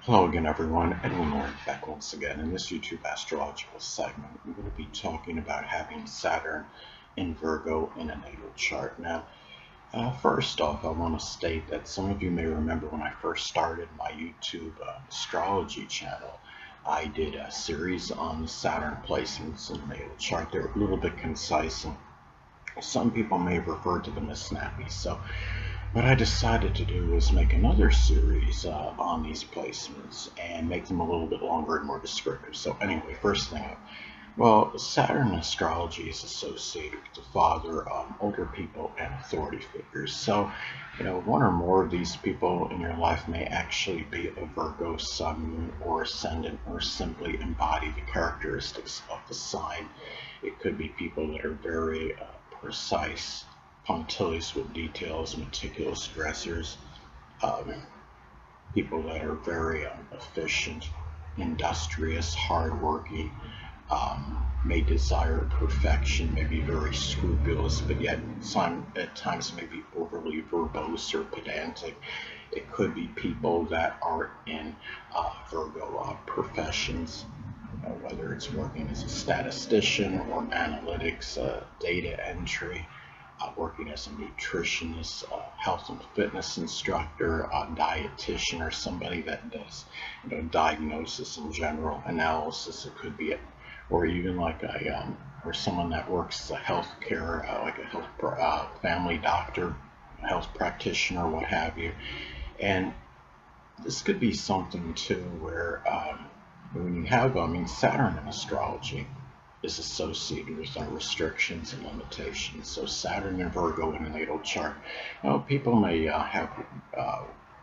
Hello again, everyone. Edwin Learnard back once again. In this YouTube astrological segment, we're going to be talking about having Saturn in Virgo in a natal chart. Now, first off, I want to state that some of you may remember when I first started my YouTube astrology channel, I did a series on Saturn placements in the natal chart. They're a little bit concise, and some people may have referred to them as snappy. So what I decided to do was make another series on these placements and make them a little bit longer and more descriptive. So anyway, first thing up, well, Saturn astrology is associated with the father, older people, and authority figures. So, one or more of these people in your life may actually be a Virgo sun, moon, or ascendant, or simply embody the characteristics of the sign. It could be people that are very precise, punctilious with details, meticulous dressers, um, people that are very efficient, industrious, hardworking, may desire perfection, may be very scrupulous, but yet at times may be overly verbose or pedantic. It could be people that are in Virgo professions, whether it's working as a statistician or analytics, data entry, working as a nutritionist, health and fitness instructor, a dietitian, or somebody that does, diagnosis in general, analysis. It could be, or even like or someone that works as a healthcare, like a family doctor, health practitioner, what have you. And this could be something too where when you have, Saturn in astrology is associated with our restrictions and limitations. So Saturn and Virgo in a natal chart. Now, people may have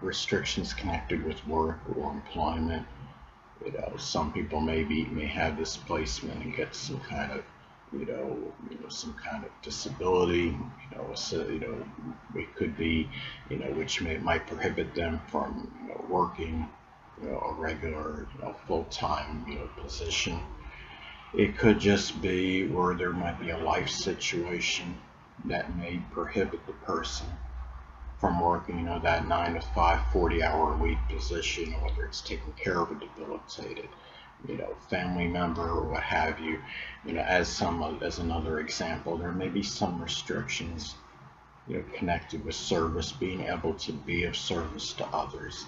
restrictions connected with work or employment. Some people may have this placement and get some kind of some kind of disability. It could be which might prohibit them from working a regular full-time position. It could just be where there might be a life situation that may prohibit the person from working, that 9 to 5, 40-hour a week position, whether it's taking care of a debilitated, family member or what have you. As another example, there may be some restrictions, connected with service, being able to be of service to others.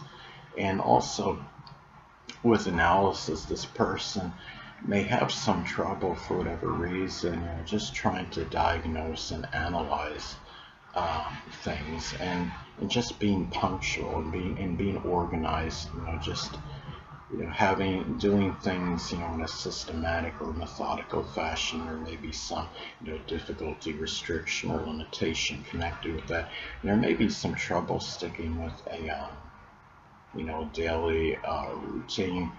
And also with analysis, this person may have some trouble for whatever reason, just trying to diagnose and analyze things, and just being punctual and being organized, just doing things in a systematic or methodical fashion. There may be some difficulty, restriction, or limitation connected with that. There may be some trouble sticking with a daily routine.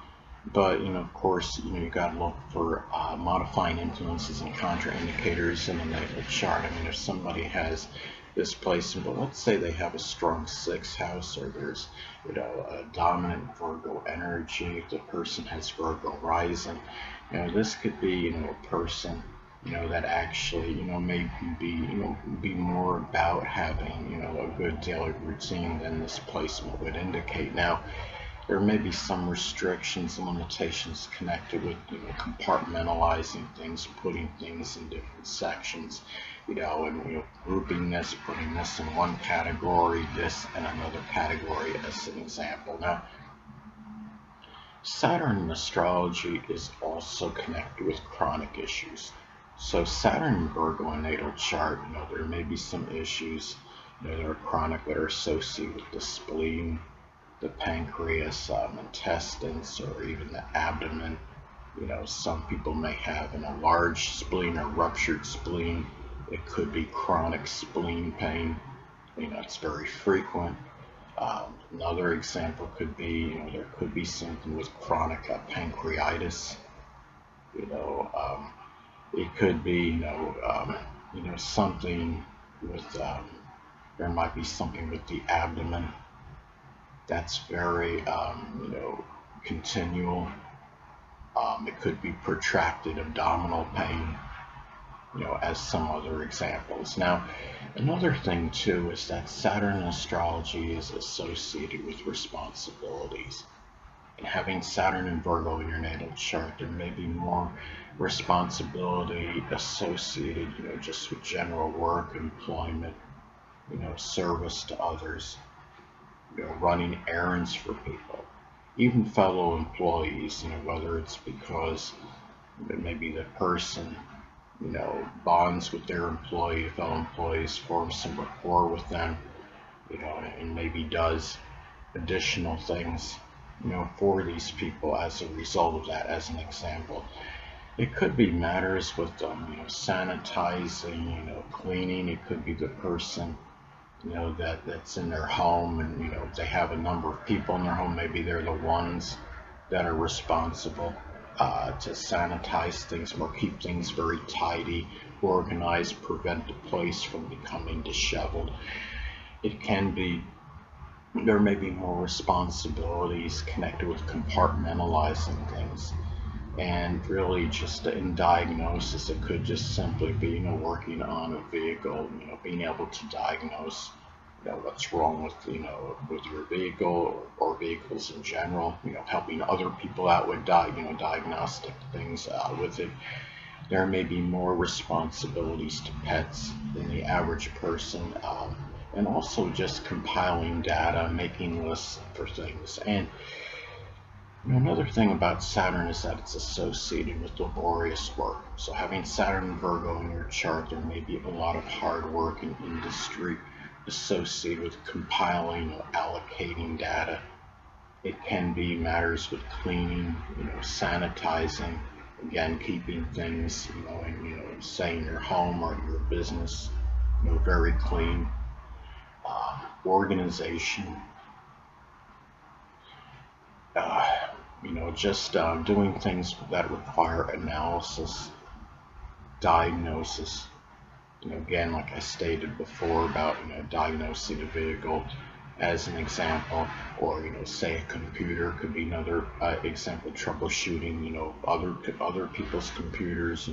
But of course, you got to look for modifying influences and contraindicators in the natal chart. If somebody has this placement, but let's say they have a strong sixth house, or there's a dominant Virgo energy. If the person has Virgo rising, this could be a person that actually may be more about having a good daily routine than this placement would indicate. Now, there may be some restrictions and limitations connected with compartmentalizing things, putting things in different sections, and grouping this, putting this in one category, this in another category, as an example. Now, Saturn in astrology is also connected with chronic issues. So Saturn in Virgo in natal chart, there may be some issues that are chronic, that are associated with the spleen, the pancreas, intestines, or even the abdomen. Some people may have a large spleen or ruptured spleen. It could be chronic spleen pain. It's very frequent. Another example could be, there could be something with chronic pancreatitis. It could be, something with, there might be something with the abdomen that's very, continual. It could be protracted abdominal pain, as some other examples. Now, another thing too is that Saturn in astrology is associated with responsibilities. And having Saturn and Virgo in your natal chart, there may be more responsibility associated, just with general work, employment, service to others, running errands for people, even fellow employees, whether it's because maybe the person, bonds with their fellow employees, forms some rapport with them, and maybe does additional things, for these people as a result of that. As an example, it could be matters with sanitizing, cleaning. It could be the person, that's in their home, and if they have a number of people in their home, maybe they're the ones that are responsible to sanitize things or keep things very tidy, organized, prevent the place from becoming disheveled. It can be, there may be more responsibilities connected with compartmentalizing things. And really, just in diagnosis, it could just simply be, working on a vehicle, being able to diagnose, what's wrong with, with your vehicle, or vehicles in general, helping other people out with, diagnostic things with it. There may be more responsibilities to pets than the average person, and also just compiling data, making lists for things. And another thing about Saturn is that it's associated with laborious work. So having Saturn and Virgo in your chart, there may be a lot of hard work in industry associated with compiling or allocating data. It can be matters with cleaning, sanitizing, again, keeping things, say in your home or your business, very clean. Organization, just doing things that require analysis, diagnosis. Again, like I stated before about, diagnosing a vehicle as an example, or, say a computer could be another example, troubleshooting, other people's computers,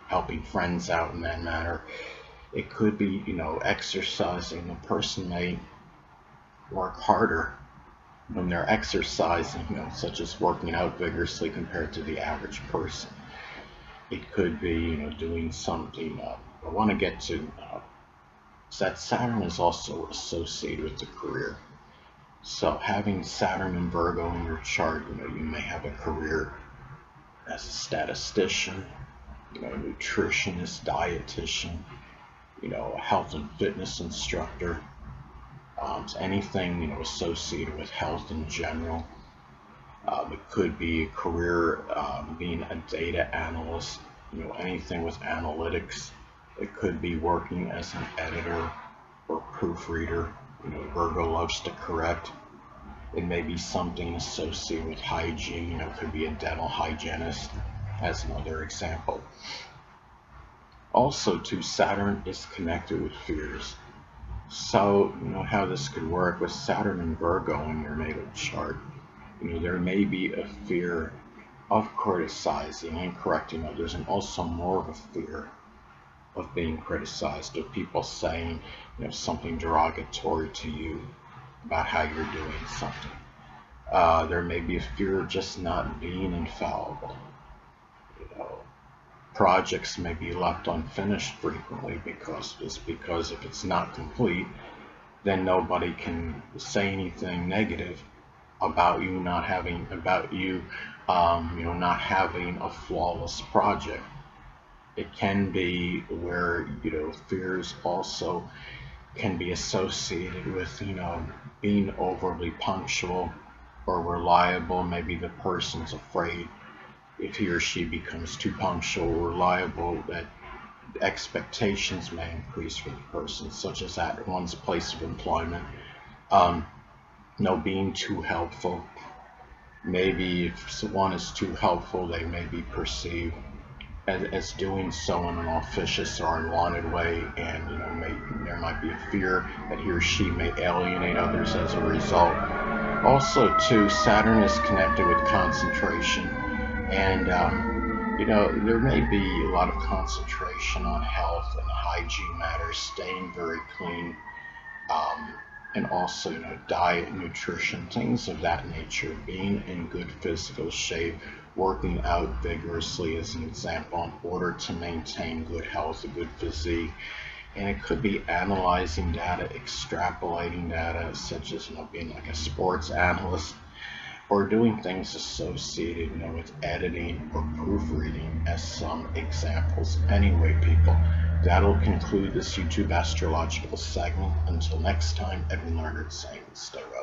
helping friends out in that matter. It could be, exercising. A person may work harder when they're exercising, such as working out vigorously compared to the average person. It could be, doing something. I want to get to is that Saturn is also associated with the career. So having Saturn and Virgo in your chart, you may have a career as a statistician, a nutritionist, dietitian, a health and fitness instructor, anything, associated with health in general. It could be a career being a data analyst, anything with analytics. It could be working as an editor or proofreader. Virgo loves to correct. It may be something associated with hygiene. It could be a dental hygienist, as another example. Also, too, Saturn is connected with fears. So, how this could work with Saturn and Virgo in your natal chart. There may be a fear of criticizing and correcting others, and also more of a fear of being criticized, of people saying, something derogatory to you about how you're doing something. There may be a fear of just not being infallible. Projects may be left unfinished frequently because if it's not complete, then nobody can say anything negative about you not having not having a flawless project. It can be where fears also can be associated with being overly punctual or reliable. Maybe the person's afraid if he or she becomes too punctual or reliable that expectations may increase for the person, such as at one's place of employment. Being too helpful. Maybe if one is too helpful, they may be perceived as doing so in an officious or unwanted way, and there might be a fear that he or she may alienate others as a result. Also, too, Saturn is connected with concentration, and there may be a lot of concentration on health and hygiene matters, staying very clean, and also, diet, nutrition, things of that nature, being in good physical shape, working out vigorously as an example in order to maintain good health, a good physique. And it could be analyzing data, extrapolating data, such as, being like a sports analyst, or doing things associated, with editing or proofreading, as some examples. Anyway, people, that'll conclude this YouTube astrological segment. Until next time, Edwin Learnard saying stay well.